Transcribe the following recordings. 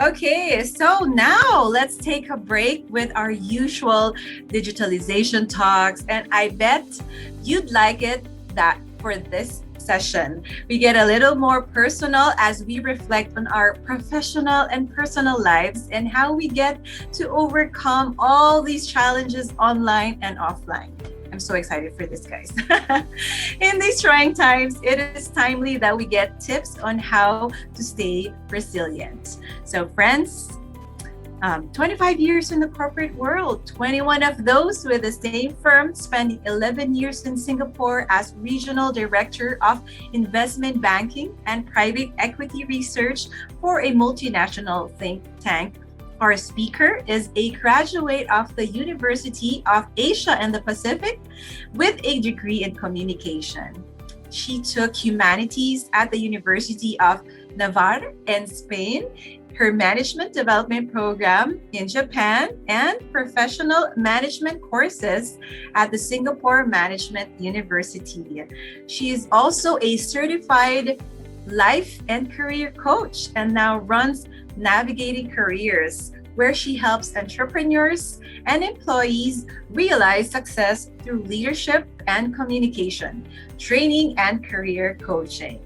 Okay, so now let's take a break with our usual digitalization talks. And I bet you'd like it that for this session, we get a little more personal as we reflect on our professional and personal lives and how we get to overcome all these challenges online and offline. I'm so excited for this, guys. In these trying times, it is timely that we get tips on how to stay resilient. So, friends, 25 years in the corporate world, 21 of those with the same firm, spending 11 years in Singapore as Regional Director of Investment Banking and Private Equity Research for a multinational think tank. Our speaker is a graduate of the University of Asia and the Pacific with a degree in communication. She took humanities at the University of Navarre in Spain, her management development program in Japan, and professional management courses at the Singapore Management University. She is also a certified life and career coach and now runs Navigating Careers, where she helps entrepreneurs and employees realize success through leadership and communication, training, and career coaching.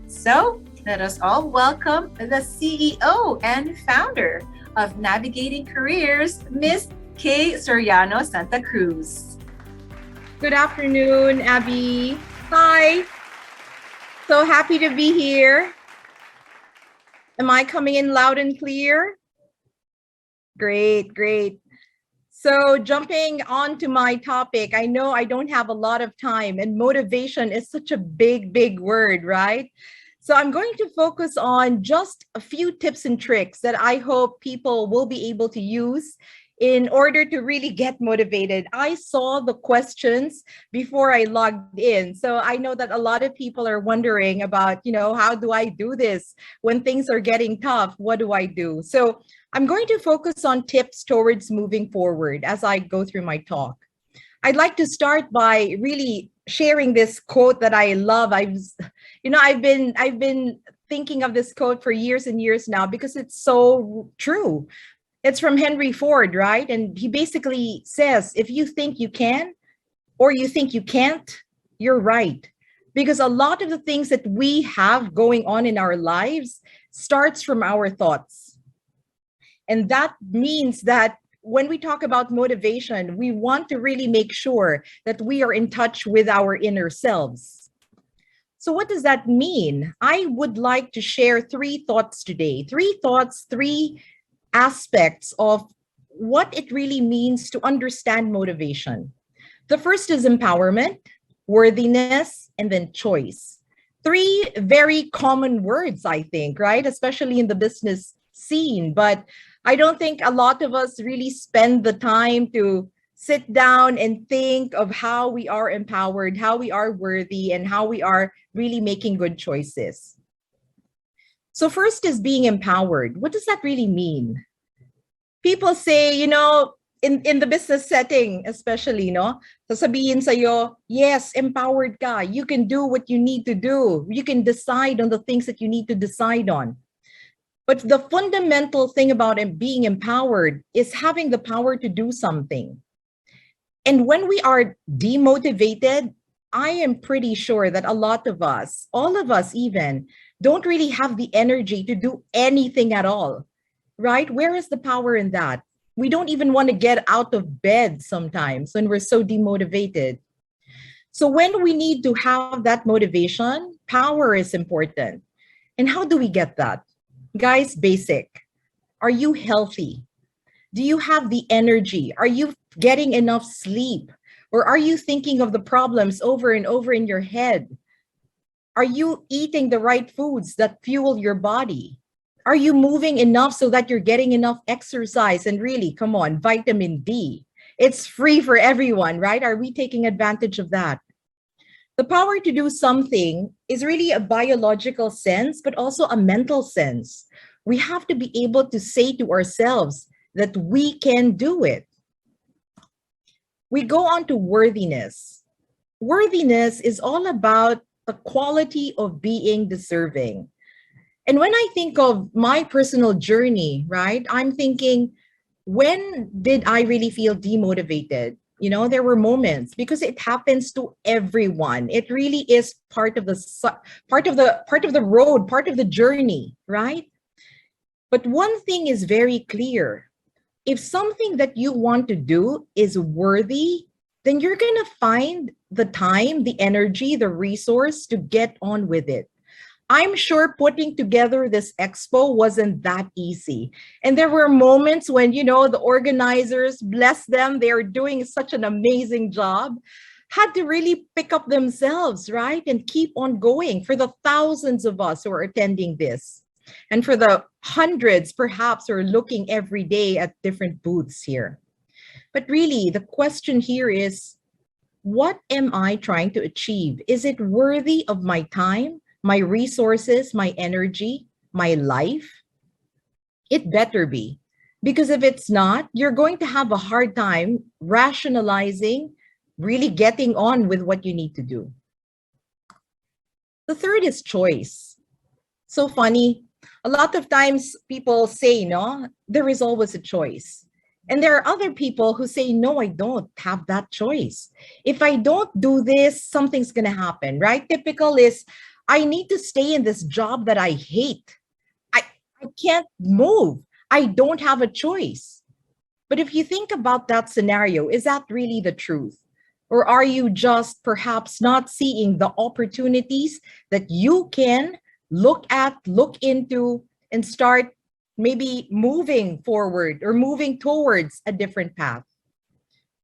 So let us all welcome the CEO and founder of Navigating Careers, Ms. Kay Soriano-StaCruz. Good afternoon, Abby. Hi. So happy to be here. Am I coming in loud and clear? Great. So jumping on to my topic, I know I don't have a lot of time and motivation is such a big word, right? So I'm going to focus on just a few tips and tricks that I hope people will be able to use in order to really get motivated. I saw the questions before I logged in. So I know that a lot of people are wondering about, how do I do this when things are getting tough? What do I do? So I'm going to focus on tips towards moving forward as I go through my talk. I'd like to start by really sharing this quote that I love. I've been thinking of this quote for years and years now because it's so true. It's from Henry Ford, right? And he basically says, if you think you can or you think you can't, you're right. Because a lot of the things that we have going on in our lives starts from our thoughts. And that means that when we talk about motivation, we want to really make sure that we are in touch with our inner selves. So what does that mean? I would like to share three thoughts today. Three aspects of what it really means to understand motivation. The first is empowerment, worthiness, and then choice. Three very common words, I think, right? Especially in the business scene. But I don't think a lot of us really spend the time to sit down and think of how we are empowered, how we are worthy, and how we are really making good choices. So first is being empowered. What does that really mean? People say, in the business setting, especially, sasabihin sa'yo, yes, empowered ka. You can do what you need to do. You can decide on the things that you need to decide on. But the fundamental thing about being empowered is having the power to do something. And when we are demotivated, I am pretty sure that a lot of us, all of us even, don't really have the energy to do anything at all, right? Where is the power in that? We don't even want to get out of bed sometimes when we're so demotivated. So when we need to have that motivation, power is important. And how do we get that? Guys, basic. Are you healthy? Do you have the energy? Are you getting enough sleep? Or are you thinking of the problems over and over in your head? Are you eating the right foods that fuel your body? Are you moving enough so that you're getting enough exercise? And really, come on, vitamin D. It's free for everyone, right? Are we taking advantage of that? The power to do something is really a biological sense, but also a mental sense. We have to be able to say to ourselves that we can do it. We go on to worthiness. Worthiness is all about the quality of being deserving. And when I think of my personal journey, right, I'm thinking, when did I really feel demotivated? You know, there were moments, because it happens to everyone. It really is part of the part of the road, part of the journey, right? But one thing is very clear. If something that you want to do is worthy, then you're going to find the time, the energy, the resource to get on with it. I'm sure putting together this expo wasn't that easy. And there were moments when, the organizers, bless them, they are doing such an amazing job, had to really pick up themselves, right? And keep on going for the thousands of us who are attending this. And for the hundreds, perhaps, who are looking every day at different booths here. But really, the question here is, what am I trying to achieve? Is it worthy of my time, my resources, my energy, my life? It better be. Because if it's not, you're going to have a hard time rationalizing, really getting on with what you need to do. The third is choice. So funny. A lot of times people say, no, there is always a choice. And there are other people who say, no, I don't have that choice. If I don't do this, something's going to happen, right? Typical is, I need to stay in this job that I hate. I can't move. I don't have a choice. But if you think about that scenario, is that really the truth? Or are you just perhaps not seeing the opportunities that you can look at, look into, and start maybe moving forward or moving towards a different path?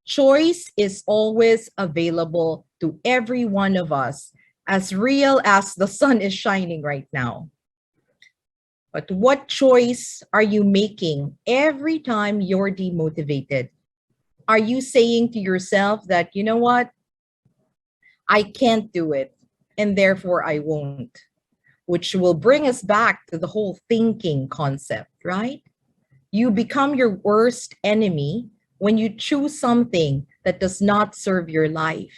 Choice is always available to every one of us, as real as the sun is shining right now. But what choice are you making every time you're demotivated? Are you saying to yourself that, you know what, I can't do it, and therefore I won't? Which will bring us back to the whole thinking concept, right? You become your worst enemy when you choose something that does not serve your life.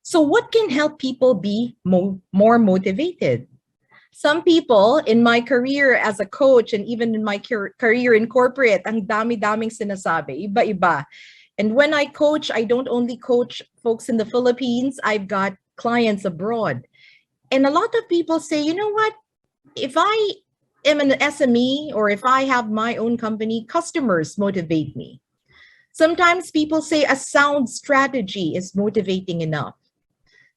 So what can help people be more motivated? Some people in my career as a coach, and even in my career in corporate, ang dami-daming sinasabi, iba-iba. And when I coach, I don't only coach folks in the Philippines, I've got clients abroad. And a lot of people say, you know what, if I am an SME or if I have my own company, customers motivate me. Sometimes people say a sound strategy is motivating enough.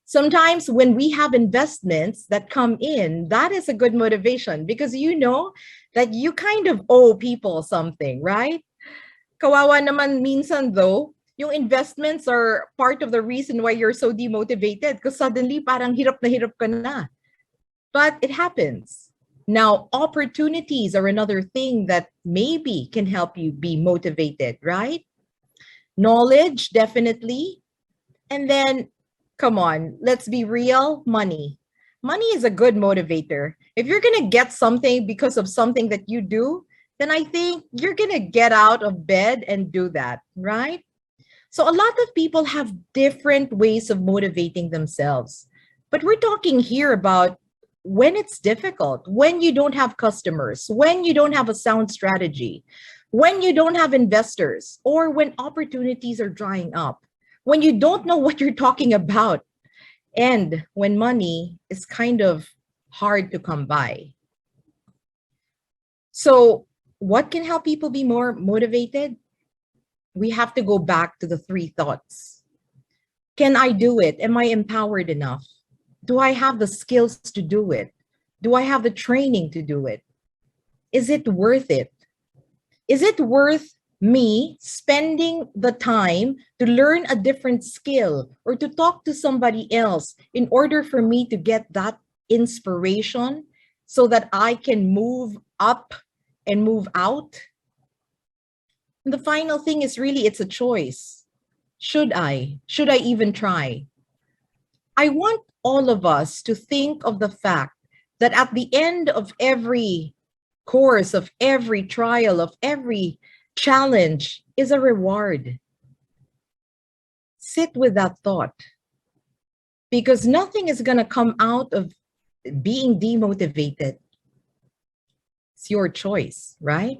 Sometimes when we have investments that come in, that is a good motivation, because you know that you kind of owe people something, right? Kawawa naman minsan though, yung investments are part of the reason why you're so demotivated, because suddenly parang hirap ka na. But it happens. Now, opportunities are another thing that maybe can help you be motivated, right? Knowledge, definitely. And then, come on, let's be real, money. Money is a good motivator. If you're going to get something because of something that you do, then I think you're going to get out of bed and do that, right? So a lot of people have different ways of motivating themselves. But we're talking here about when it's difficult, when you don't have customers, when you don't have a sound strategy, when you don't have investors, or when opportunities are drying up, when you don't know what you're talking about, and when money is kind of hard to come by. So what can help people be more motivated? We have to go back to the three thoughts. Can I do it? Am I empowered enough? Do I have the skills to do it? Do I have the training to do it? Is it worth it? Is it worth me spending the time to learn a different skill or to talk to somebody else in order for me to get that inspiration so that I can move up and move out? And the final thing is really, it's a choice. Should I? Should I even try? I want all of us to think of the fact that at the end of every course, of every trial, of every challenge is a reward. Sit with that thought, because nothing is going to come out of being demotivated. It's your choice, right?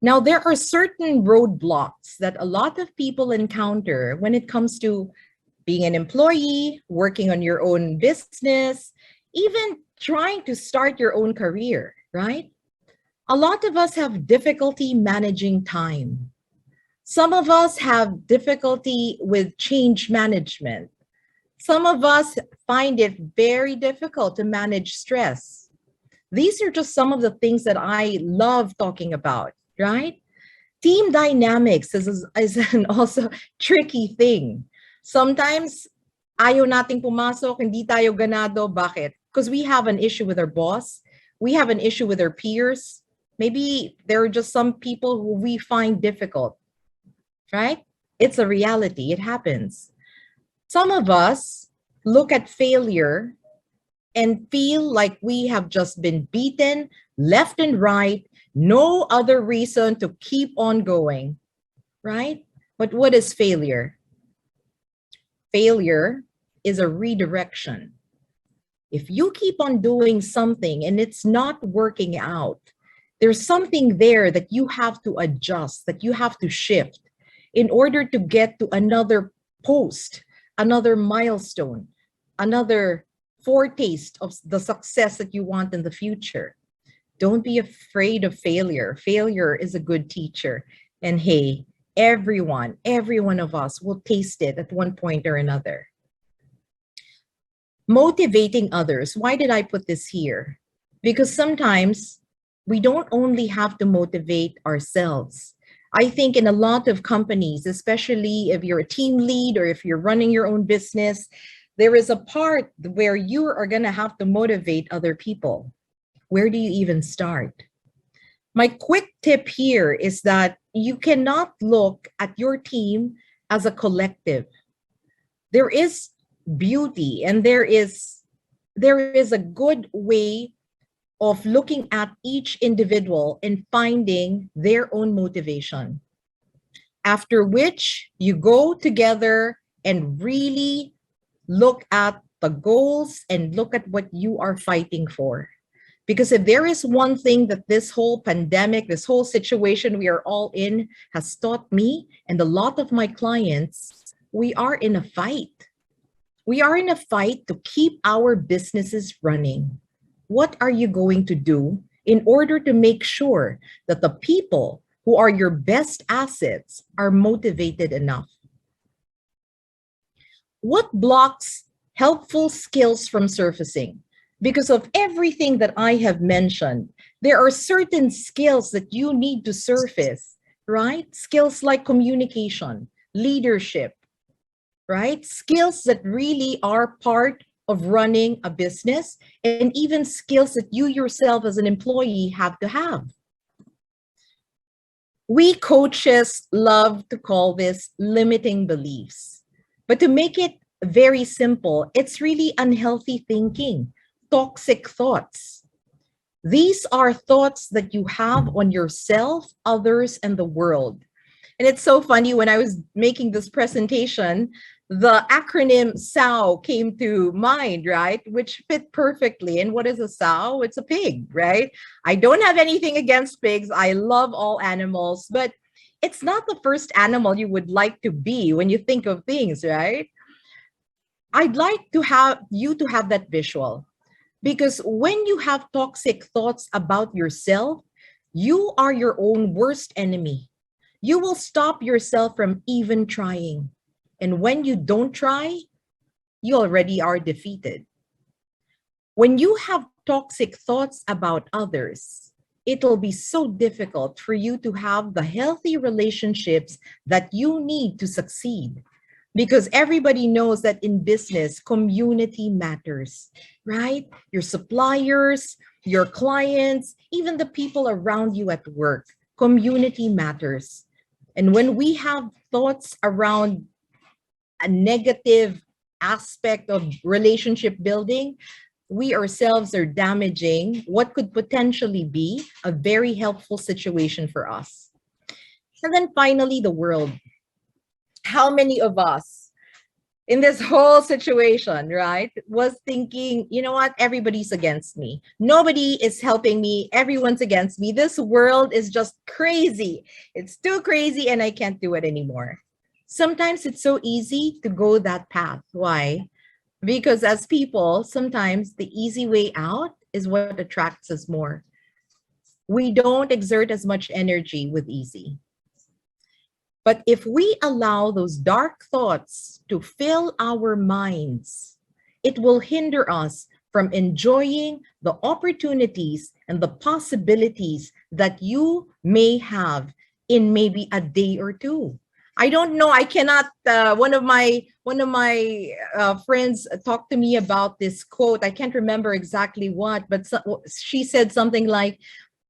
Now, there are certain roadblocks that a lot of people encounter when it comes to being an employee, working on your own business, even trying to start your own career, right? A lot of us have difficulty managing time. Some of us have difficulty with change management. Some of us find it very difficult to manage stress. These are just some of the things that I love talking about, right? Team dynamics is an also tricky thing. Sometimes ayaw nating pumasok, hindi tayo ganado. Bakit? Because we have an issue with our boss. We have an issue with our peers. Maybe there are just some people who we find difficult, right? It's a reality. It happens. Some of us look at failure and feel like we have just been beaten left and right, no other reason to keep on going, right? But what is failure? Failure is a redirection. If you keep on doing something and it's not working out, there's something there that you have to adjust, that you have to shift in order to get to another post, another milestone, another foretaste of the success that you want in the future. Don't be afraid of failure. Failure is a good teacher. And hey, every one of us will taste it at one point or another. Motivating others. Why did I put this here? Because sometimes we don't only have to motivate ourselves. I think in a lot of companies, especially if you're a team lead or if you're running your own business, there is a part where you are going to have to motivate other people. Where do you even start? My quick tip here is that you cannot look at your team as a collective. There is beauty and there is a good way of looking at each individual and finding their own motivation. After which you go together and really look at the goals and look at what you are fighting for. Because if there is one thing that this whole pandemic, this whole situation we are all in has taught me and a lot of my clients, we are in a fight. We are in a fight to keep our businesses running. What are you going to do in order to make sure that the people who are your best assets are motivated enough? What blocks helpful skills from surfacing? Because of everything that I have mentioned, there are certain skills that you need to surface, right? Skills like communication, leadership, right? Skills that really are part of running a business, and even skills that you yourself as an employee have to have. We coaches love to call this limiting beliefs. But to make it very simple, it's really unhealthy thinking, toxic thoughts. These are thoughts that you have on yourself, others, and the world. And it's so funny, when I was making this presentation, the acronym SOW came to mind, right? Which fit perfectly. And what is a sow? It's a pig, right? I don't have anything against pigs. I love all animals, but it's not the first animal you would like to be when you think of things, right? I'd like to have you to have that visual, because when you have toxic thoughts about yourself, you are your own worst enemy. You will stop yourself from even trying. And when you don't try, you already are defeated. When you have toxic thoughts about others, it'll be so difficult for you to have the healthy relationships that you need to succeed. Because everybody knows that in business, community matters, right? Your suppliers, your clients, even the people around you at work, community matters. And when we have thoughts around a negative aspect of relationship building, we ourselves are damaging what could potentially be a very helpful situation for us. And then finally, the world. How many of us in this whole situation, right, was thinking, you know what, everybody's against me. Nobody is helping me. Everyone's against me. This world is just crazy. It's too crazy and I can't do it anymore. Sometimes it's so easy to go that path. Why? Because as people, sometimes the easy way out is what attracts us more. We don't exert as much energy with easy. But if we allow those dark thoughts to fill our minds, it will hinder us from enjoying the opportunities and the possibilities that you may have in maybe a day or two. I don't know. I cannot. One of my friends talked to me about this quote. I can't remember exactly what, but she said something like,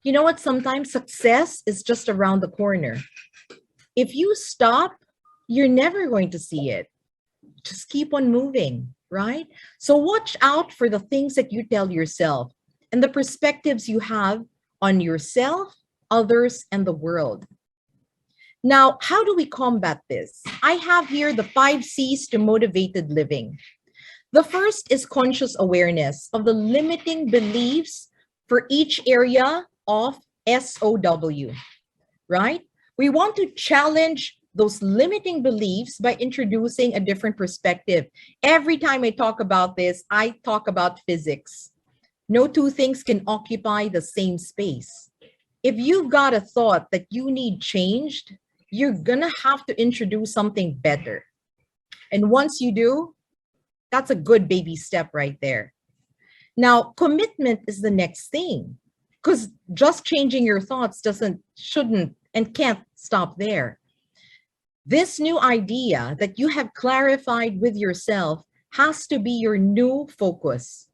"You know what? Sometimes success is just around the corner. If you stop, you're never going to see it. Just keep on moving, right?" So watch out for the things that you tell yourself and the perspectives you have on yourself, others, and the world. Now, how do we combat this? I have here the 5 C's to motivated living. The first is conscious awareness of the limiting beliefs for each area of SOW, right? We want to challenge those limiting beliefs by introducing a different perspective. Every time I talk about this, I talk about physics. No two things can occupy the same space. If you've got a thought that you need changed, you're gonna have to introduce something better. And once you do, that's a good baby step right there. Now, commitment is the next thing, because just changing your thoughts shouldn't, and can't stop there. This new idea that you have clarified with yourself has to be your new focus.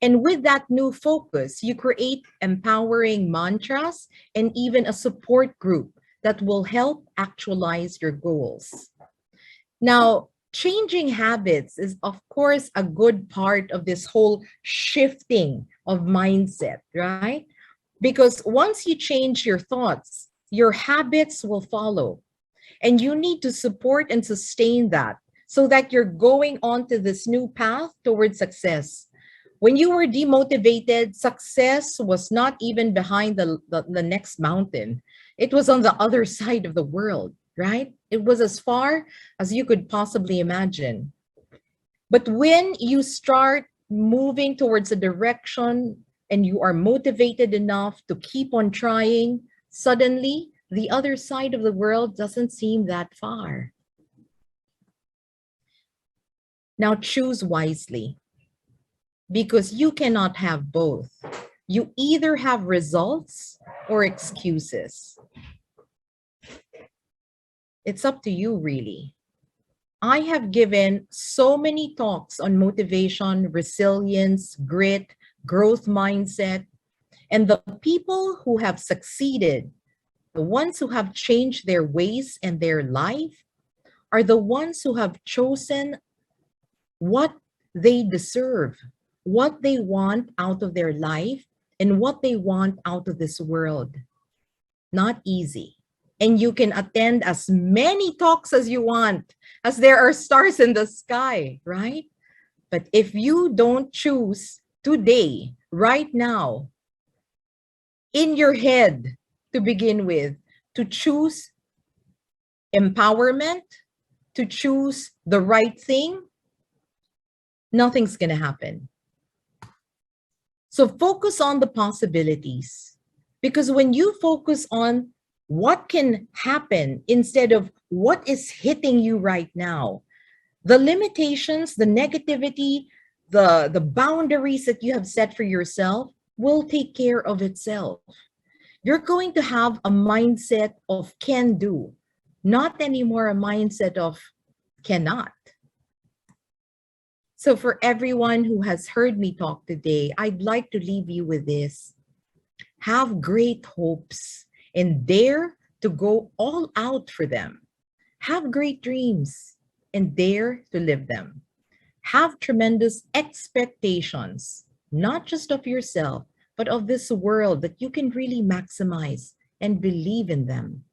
And with that new focus, you create empowering mantras and even a support group that will help actualize your goals. Now, changing habits is, of course, a good part of this whole shifting of mindset, right? Because once you change your thoughts, your habits will follow. And you need to support and sustain that so that you're going on to this new path towards success. When you were demotivated, success was not even behind the next mountain. It was on the other side of the world, right? It was as far as you could possibly imagine. But when you start moving towards a direction and you are motivated enough to keep on trying, suddenly the other side of the world doesn't seem that far. Now choose wisely, because you cannot have both. You either have results or excuses. It's up to you, really. I have given so many talks on motivation, resilience, grit, growth mindset, and the people who have succeeded, the ones who have changed their ways and their life, are the ones who have chosen what they deserve, what they want out of their life, and what they want out of this world. Not easy. And you can attend as many talks as you want, as there are stars in the sky, right? But if you don't choose today, right now, in your head to begin with, to choose empowerment, to choose the right thing, nothing's going to happen. So focus on the possibilities, because when you focus on what can happen instead of what is hitting you right now, the limitations, the negativity, the boundaries that you have set for yourself will take care of itself. You're going to have a mindset of can do, not anymore a mindset of cannot. So for everyone who has heard me talk today, I'd like to leave you with this. Have great hopes and dare to go all out for them. Have great dreams and dare to live them. Have tremendous expectations, not just of yourself, but of this world that you can really maximize, and believe in them.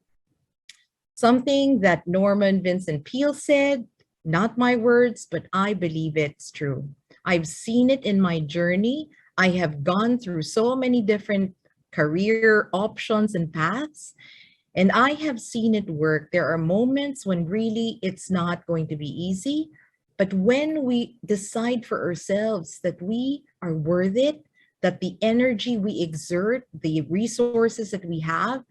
Something that Norman Vincent Peale said, Not my words, but I believe it's true. I've seen it in my journey. I have gone through so many different career options and paths, and I have seen it work. There are moments when really it's not going to be easy, but when we decide for ourselves that we are worth it, that the energy we exert, the resources that we have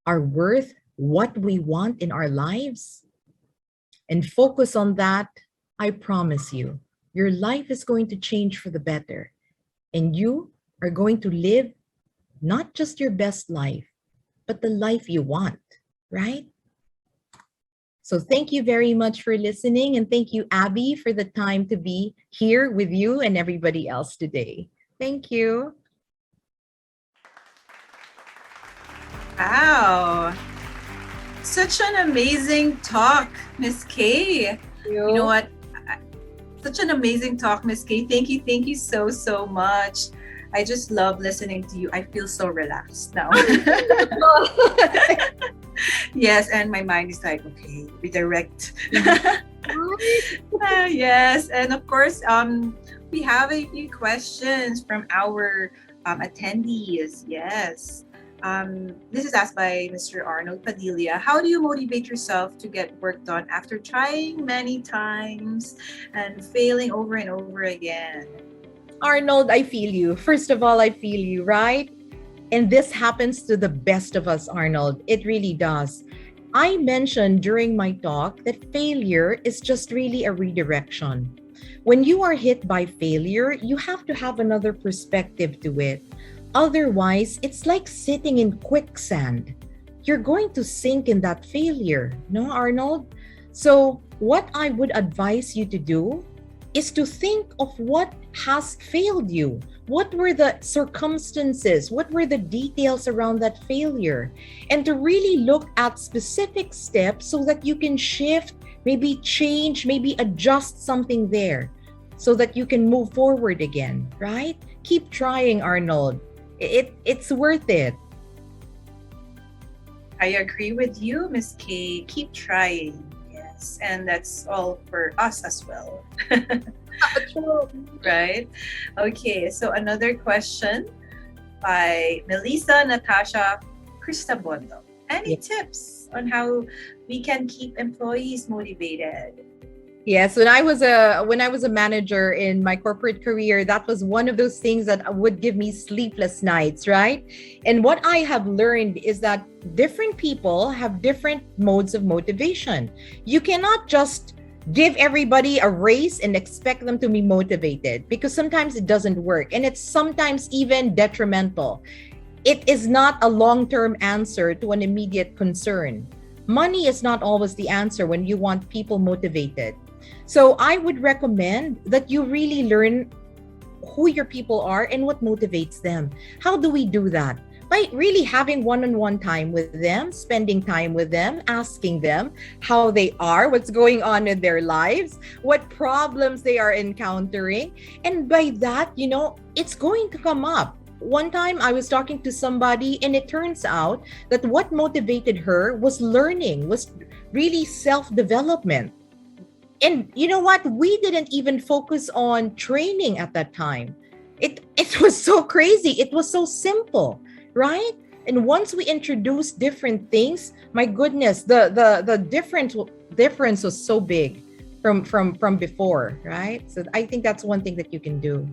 are worth what we want in our lives, and focus on that, I promise you, your life is going to change for the better. And you are going to live not just your best life, but the life you want, right? So thank you very much for listening. And thank you, Abby, for the time to be here with you and everybody else today. Thank you. Wow. Such an amazing talk, Miss Kay. You know what? Such an amazing talk, Miss Kay. Thank you so much. I just love listening to you. I feel so relaxed now. Yes, and my mind is like, okay, redirect. Yes, and of course, we have a few questions from our attendees. Yes. This is asked by Mr. Arnold Padilla. How do you motivate yourself to get work done after trying many times and failing over and over again? Arnold, I feel you. First of all, I feel you, right? And this happens to the best of us, Arnold. It really does. I mentioned during my talk that failure is just really a redirection. When you are hit by failure, you have to have another perspective to it. Otherwise, it's like sitting in quicksand. You're going to sink in that failure, no, Arnold? So, what I would advise you to do is to think of what has failed you. What were the circumstances? What were the details around that failure? And to really look at specific steps so that you can shift, maybe change, maybe adjust something there so that you can move forward again, right? Keep trying, Arnold. It's worth it. I agree with you, Miss Kay. Keep trying. Yes, and that's all for us as well. Right? Okay, so another question by Melissa Natasha Cristabondo. Any tips on how we can keep employees motivated? Yes, when I was a manager in my corporate career, that was one of those things that would give me sleepless nights, right? And what I have learned is that different people have different modes of motivation. You cannot just give everybody a raise and expect them to be motivated, because sometimes it doesn't work, and it's sometimes even detrimental. It is not a long-term answer to an immediate concern. Money is not always the answer when you want people motivated. So I would recommend that you really learn who your people are and what motivates them. How do we do that? By really having one-on-one time with them, spending time with them, asking them how they are, what's going on in their lives, what problems they are encountering. And by that, it's going to come up. One time I was talking to somebody, and it turns out that what motivated her was learning, was really self-development. And you know what? We didn't even focus on training at that time. It was so crazy. It was so simple, right? And once we introduced different things, my goodness, the difference was so big from before, right? So I think that's one thing that you can do.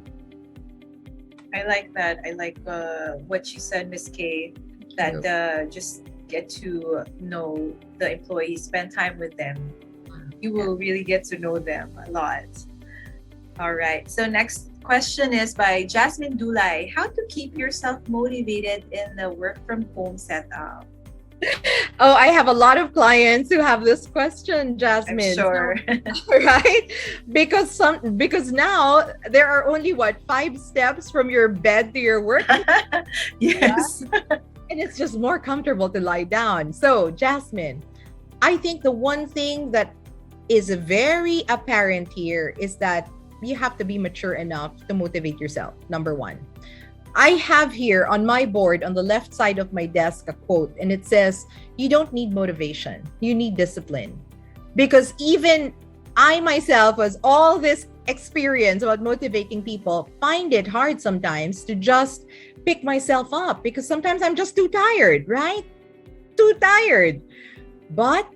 I like that. I like what you said, Miss Kay, that just get to know the employees, spend time with them. You will really get to know them a lot. All right. So next question is by Jasmine Dulay. How to keep yourself motivated in the work from home setup? Oh, I have a lot of clients who have this question, Jasmine. I'm sure. Right? Because now there are only 5 steps from your bed to your work. Yes. And it's just more comfortable to lie down. So, Jasmine, I think the one thing that is very apparent here is that you have to be mature enough to motivate yourself. Number 1. I have here on my board on the left side of my desk a quote, and it says, "You don't need motivation, you need discipline." Because even I myself was all this experience about motivating people, find it hard sometimes to just pick myself up because sometimes I'm just too tired, right? Too tired. But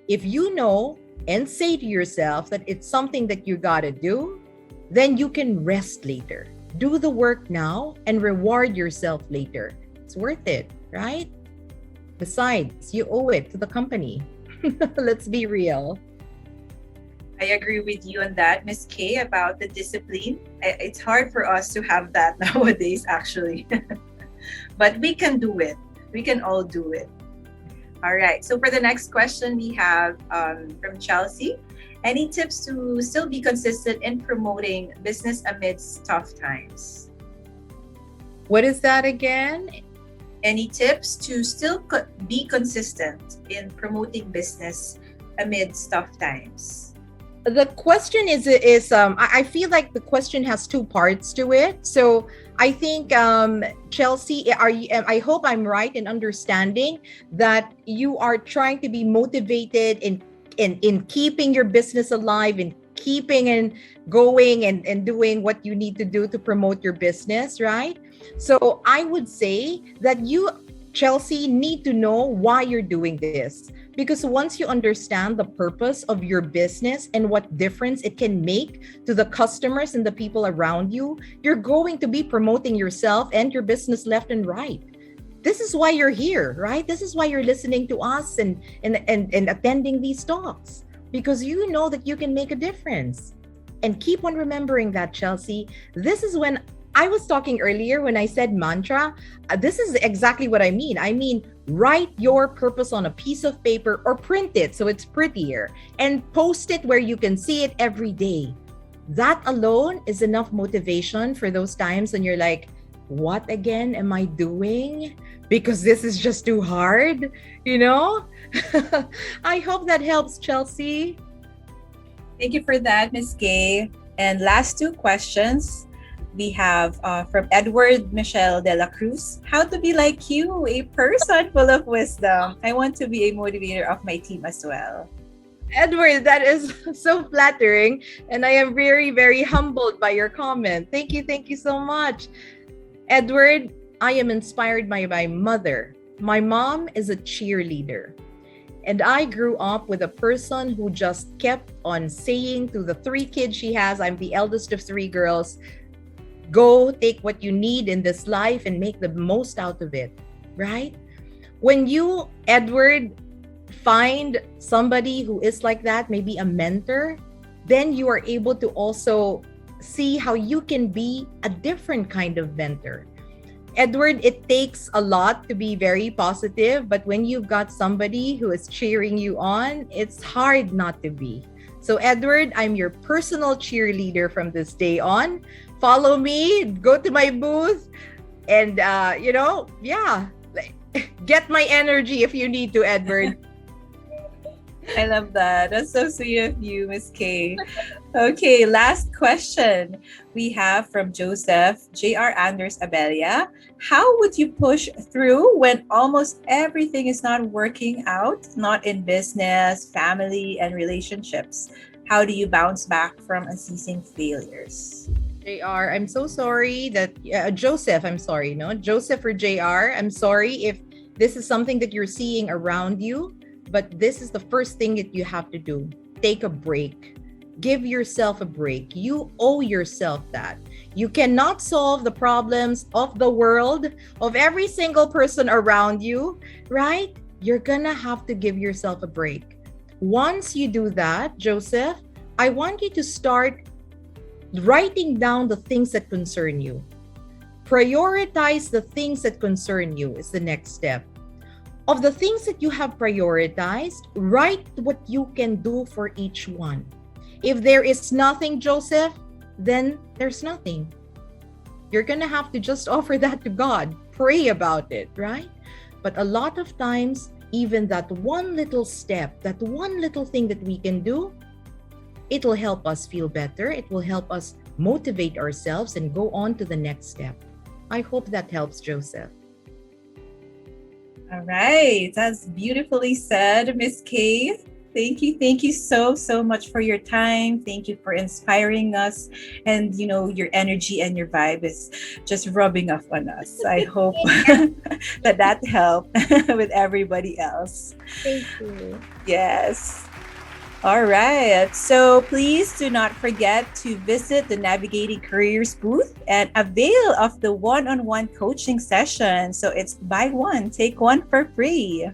if you know and say to yourself that it's something that you got to do, then you can rest later. Do the work now and reward yourself later. It's worth it, right? Besides, you owe it to the company. Let's be real. I agree with you on that, Miss Kay, about the discipline. It's hard for us to have that nowadays, actually. But we can do it. We can all do it. All right. So for the next question, we have from Chelsea. Any tips to still be consistent in promoting business amidst tough times? What is that again? Any tips to still be consistent in promoting business amidst tough times? The question is I feel like the question has two parts to it. So I think Chelsea, I hope I'm right in understanding that you are trying to be motivated in keeping your business alive, in keeping and going and doing what you need to do to promote your business, right? So I would say that you, Chelsea, need to know why you're doing this. Because once you understand the purpose of your business and what difference it can make to the customers and the people around you, you're going to be promoting yourself and your business left and right. This is why you're here, right? This is why you're listening to us and attending these talks, because you know that you can make a difference. And keep on remembering that, Chelsea. This is when I was talking earlier when I said mantra. This is exactly what I mean. I mean, write your purpose on a piece of paper or print it so it's prettier and post it where you can see it every day. That alone is enough motivation for those times when you're like, what again am I doing? Because this is just too hard, you know? I hope that helps, Chelsea. Thank you for that, Ms. Kay. And last two questions. We have from Edward Michelle de la Cruz. How to be like you, a person full of wisdom. I want to be a motivator of my team as well. Edward, that is so flattering. And I am very, very humbled by your comment. Thank you so much. Edward, I am inspired by my mother. My mom is a cheerleader. And I grew up with a person who just kept on saying to the 3 kids she has, I'm the eldest of 3 girls, go take what you need in this life and make the most out of it, right? When you, Edward, find somebody who is like that, maybe a mentor, then you are able to also see how you can be a different kind of mentor. Edward, it takes a lot to be very positive, but when you've got somebody who is cheering you on, it's hard not to be. So Edward, I'm your personal cheerleader from this day on. Follow me, go to my booth, and get my energy if you need to, Edward. I love that. That's so sweet of you, Miss Kay. Okay, last question we have from Joseph J.R. Anders Abelia. How would you push through when almost everything is not working out, not in business, family, and relationships? How do you bounce back from unceasing failures? JR, I'm so sorry that Joseph, I'm sorry, no? Joseph or JR, I'm sorry if this is something that you're seeing around you, but this is the first thing that you have to do. Take a break. Give yourself a break. You owe yourself that. You cannot solve the problems of the world, of every single person around you, right? You're gonna have to give yourself a break. Once you do that, Joseph, I want you to start writing down the things that concern you. Prioritize the things that concern you is the next step. Of the things that you have prioritized, write what you can do for each one. If there is nothing, Joseph, then there's nothing. You're gonna have to just offer that to God. Pray about it, right? But a lot of times, even that one little step, that one little thing that we can do, it will help us feel better. It will help us motivate ourselves and go on to the next step. I hope that helps, Joseph. All right. That's beautifully said, Miss Kay. Thank you so much for your time. Thank you for inspiring us. And your energy and your vibe is just rubbing off on us. I hope that helped with everybody else. Thank you. Yes. All right. So please do not forget to visit the Navigating Careers booth and avail of the one-on-one coaching session. So it's buy one, take one for free.